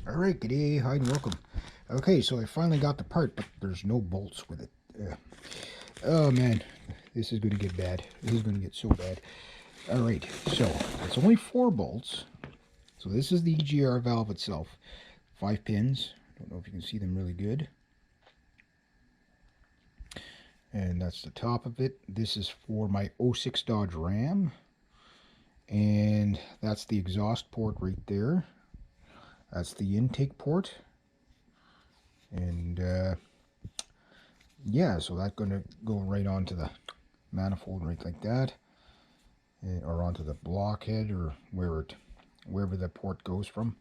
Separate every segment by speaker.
Speaker 1: Alright, good day, hi and welcome. Okay, so I finally got the part, but there's no bolts with it. Oh man, this is going to get bad. This is going to get so bad. Alright, so it's only 4 bolts. So this is the EGR valve itself. 5 pins. Don't know if you can see them really good. And that's the top of it. This is for my '06 Dodge Ram. And that's the exhaust port right there. That's the intake port. And yeah, so that's going to go right onto the manifold right like that, or onto the blockhead, or wherever the port goes from.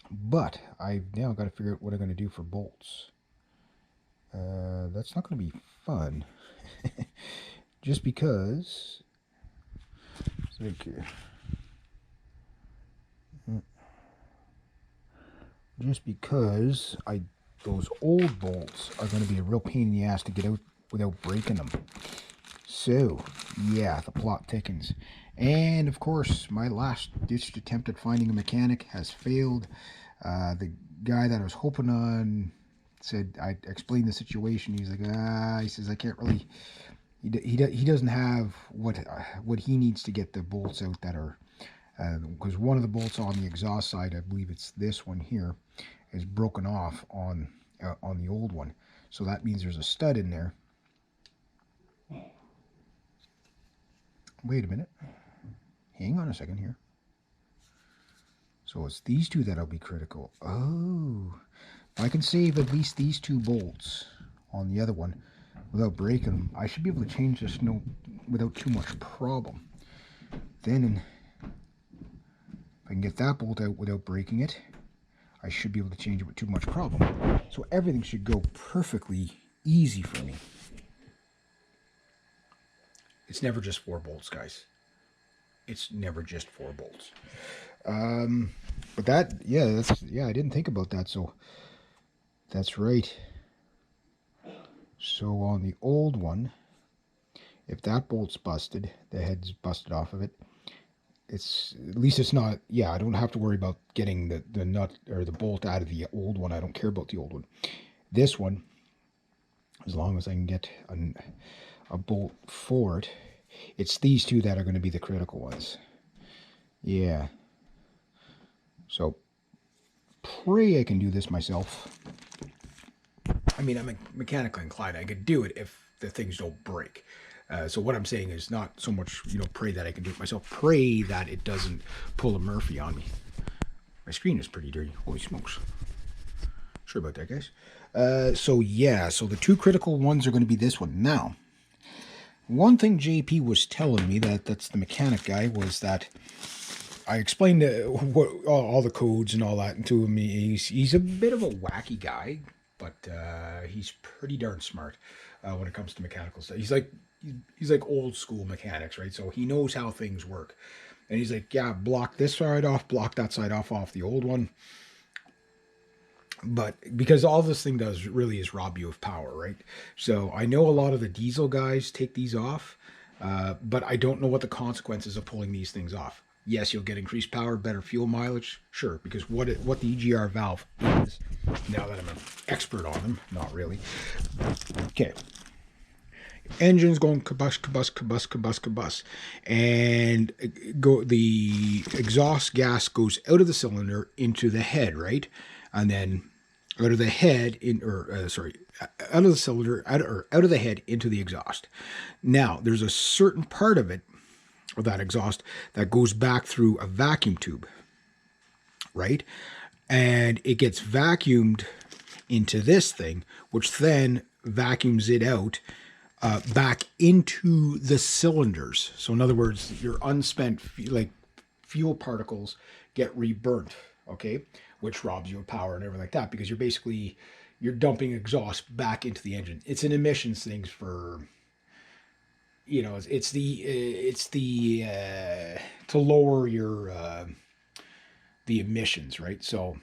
Speaker 1: But I've now got to figure out what I'm going to do for bolts. That's not going to be fun. Just because those old bolts are going to be a real pain in the ass to get out without breaking them. So yeah, the plot thickens. And of course, my last ditched attempt at finding a mechanic has failed. The guy that I was hoping on said, I explained the situation. He's like, he says, I can't really, he doesn't have what he needs to get the bolts out that are, because one of the bolts on the exhaust side, I believe it's this one here, is broken off on the old one. So that means there's a stud in there. Wait a minute. Hang on a second here. So it's these two that'll be critical. Oh, if I can save at least these 2 bolts on the other one without breaking them, I should be able to change this without too much problem. Then if I can get that bolt out without breaking it, I should be able to change it with too much problem. So everything should go perfectly easy for me. It's never just 4 bolts, guys. It's never just 4 bolts. But that, yeah, I didn't think about that, so that's right. So on the old one, if that bolt's busted, the head's busted off of it, it's, at least it's not, yeah, I don't have to worry about getting the nut or the bolt out of the old one. I don't care about the old one. This one, as long as I can get a bolt for it, it's these 2 that are going to be the critical ones. Yeah. So pray I can do this myself. I mean, I'm mechanically inclined. I could do it if the things don't break. So what I'm saying is not so much, pray that I can do it myself. Pray that it doesn't pull a Murphy on me. My screen is pretty dirty. Holy smokes. Sure about that, guys. So yeah, so the 2 critical ones are going to be this one. Now, one thing JP was telling me, that's the mechanic guy, was that I explained all the codes and all that to him. He's a bit of a wacky guy, but he's pretty darn smart when it comes to mechanical stuff. He's like old school mechanics, right? So he knows how things work. And he's like, yeah, block this side off, block that side off the old one. But because all this thing does really is rob you of power, right? So I know a lot of the diesel guys take these off, but I don't know what the consequences of pulling these things off. Yes, you'll get increased power, better fuel mileage, sure, because what the EGR valve is, now that I'm an expert on them, not really. Okay. Engine's going combust, and the exhaust gas goes out of the cylinder into the head, right? And then out of the head out of the cylinder, out of the head into the exhaust. Now, there's a certain part of it, or that exhaust, that goes back through a vacuum tube, right? And it gets vacuumed into this thing, which then vacuums it out back into the cylinders. So in other words, your unspent fuel particles get reburnt, okay, which robs you of power and everything like that, because you're dumping exhaust back into the engine. It's an emissions thing for, it's the to lower your the emissions, right? So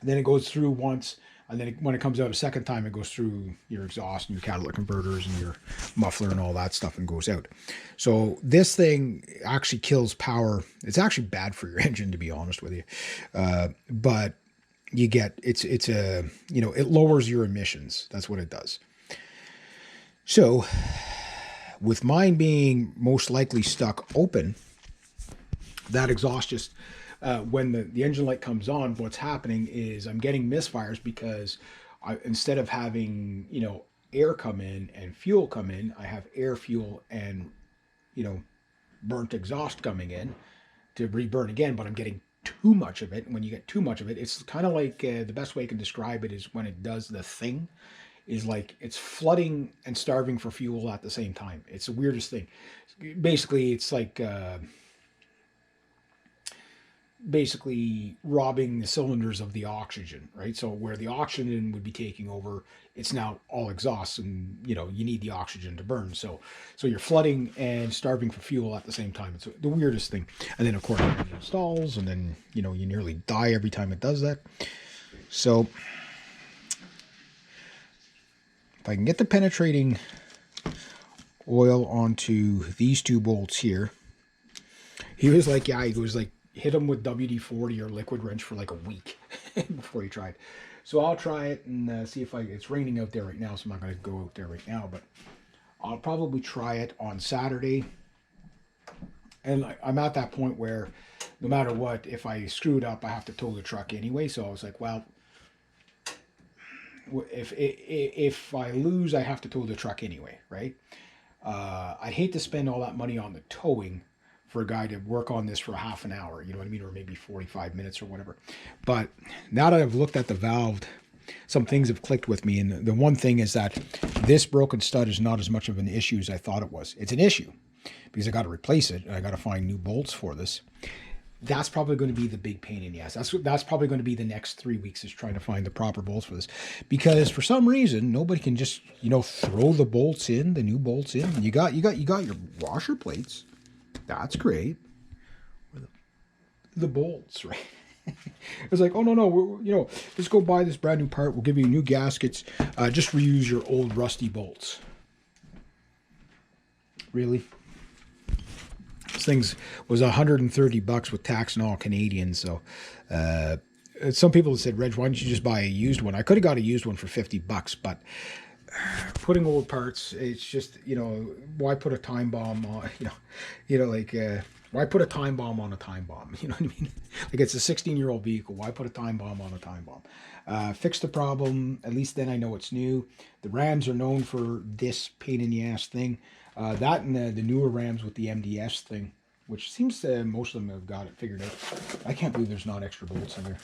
Speaker 1: then it goes through once, And then when it comes out a second time, it goes through your exhaust and your catalytic converters and your muffler and all that stuff and goes out. So this thing actually kills power. It's actually bad for your engine, to be honest with you. But you get, it's a, you know, it lowers your emissions. That's what it does. So with mine being most likely stuck open, that exhaust just, when the engine light comes on, what's happening is I'm getting misfires because instead of having, you know, air come in and fuel come in, I have air, fuel, and, you know, burnt exhaust coming in to reburn again, but I'm getting too much of it. And when you get too much of it, it's kind of like the best way I can describe it is when it does the thing, is like it's flooding and starving for fuel at the same time. It's the weirdest thing. Basically, it's like basically robbing the cylinders of the oxygen, right? So where the oxygen would be taking over, it's now all exhaust, and you know you need the oxygen to burn. So you're flooding and starving for fuel at the same time. It's the weirdest thing. And then of course it installs, and then you know you nearly die every time it does that. So if I can get the penetrating oil onto these two bolts here, he was like, yeah, he was like, hit them with WD-40 or liquid wrench for like a week before you tried. So I'll try it and see if it's raining out there right now, so I'm not going to go out there right now, but I'll probably try it on Saturday. And I'm at that point where no matter what, if I screw it up, I have to tow the truck anyway. So I was like, well, if I lose, I have to tow the truck anyway, right? I'd hate to spend all that money on the towing for a guy to work on this for half an hour, you know what I mean, or maybe 45 minutes or whatever. But now that I've looked at the valve, some things have clicked with me, and the one thing is that this broken stud is not as much of an issue as I thought it was. It's an issue because I got to replace it, and I got to find new bolts for this. That's probably going to be the big pain in the ass. That's probably going to be the next 3 weeks, is trying to find the proper bolts for this, because for some reason nobody can just, you know, throw the bolts in, the new bolts in. And you got your washer plates. That's great. The bolts, right? It's like, oh no, you know, let's go buy this brand new part. We'll give you new gaskets. Just reuse your old rusty bolts. Really? This thing's was $130 with tax and all Canadian. So some people said, Reg, why don't you just buy a used one? I could have got a used one for $50, but putting old parts, it's just, you know, why put a time bomb on, like why put a time bomb on a time bomb? You know what I mean? Like, it's a 16-year-old vehicle. Why put a time bomb on a time bomb? Fix the problem. At least then I know it's new. The Rams are known for this pain in the ass thing. That and the newer Rams with the MDS thing, which seems most of them have got it figured out. I can't believe there's not extra bolts in there.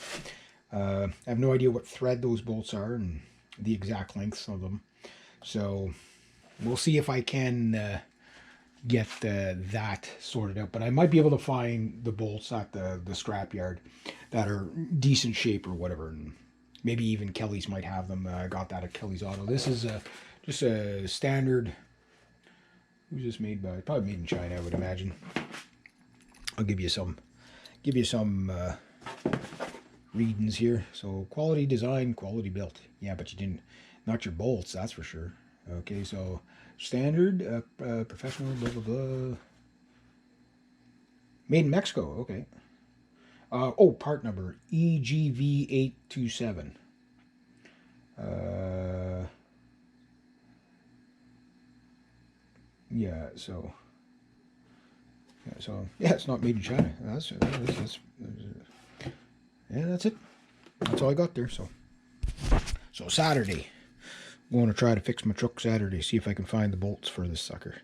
Speaker 1: I have no idea what thread those bolts are and the exact lengths of them. So we'll see if I can get that sorted out. But I might be able to find the bolts at the scrapyard that are decent shape or whatever. And maybe even Kelly's might have them. I got that at Kelly's Auto. This is just a standard. Who's this made by? Probably made in China, I would imagine. I'll give you some readings here. So quality design, quality built. Yeah, but you didn't, not your bolts, that's for sure. Okay, so standard, professional, blah, blah, blah. Made in Mexico, okay. Oh, part number, EGV827. Yeah, so yeah, it's not made in China. That's yeah, that's it. That's all I got there. So Saturday, I'm going to try to fix my truck Saturday, see if I can find the bolts for this sucker.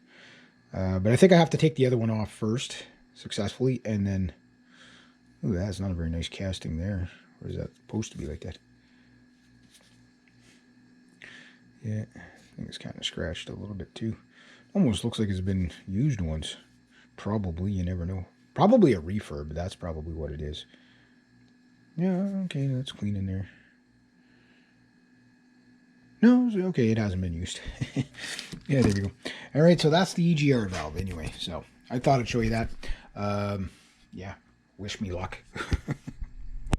Speaker 1: But I think I have to take the other one off first successfully, and then, ooh, that's not a very nice casting there. Or is that supposed to be like that? Yeah, I think it's kind of scratched a little bit too. Almost looks like it's been used once. Probably, you never know. Probably a refurb, that's probably what it is. Yeah, okay, that's clean in there. No, okay, it hasn't been used. Yeah, there we go. All right, so that's the EGR valve anyway. So I thought I'd show you that. Yeah, wish me luck.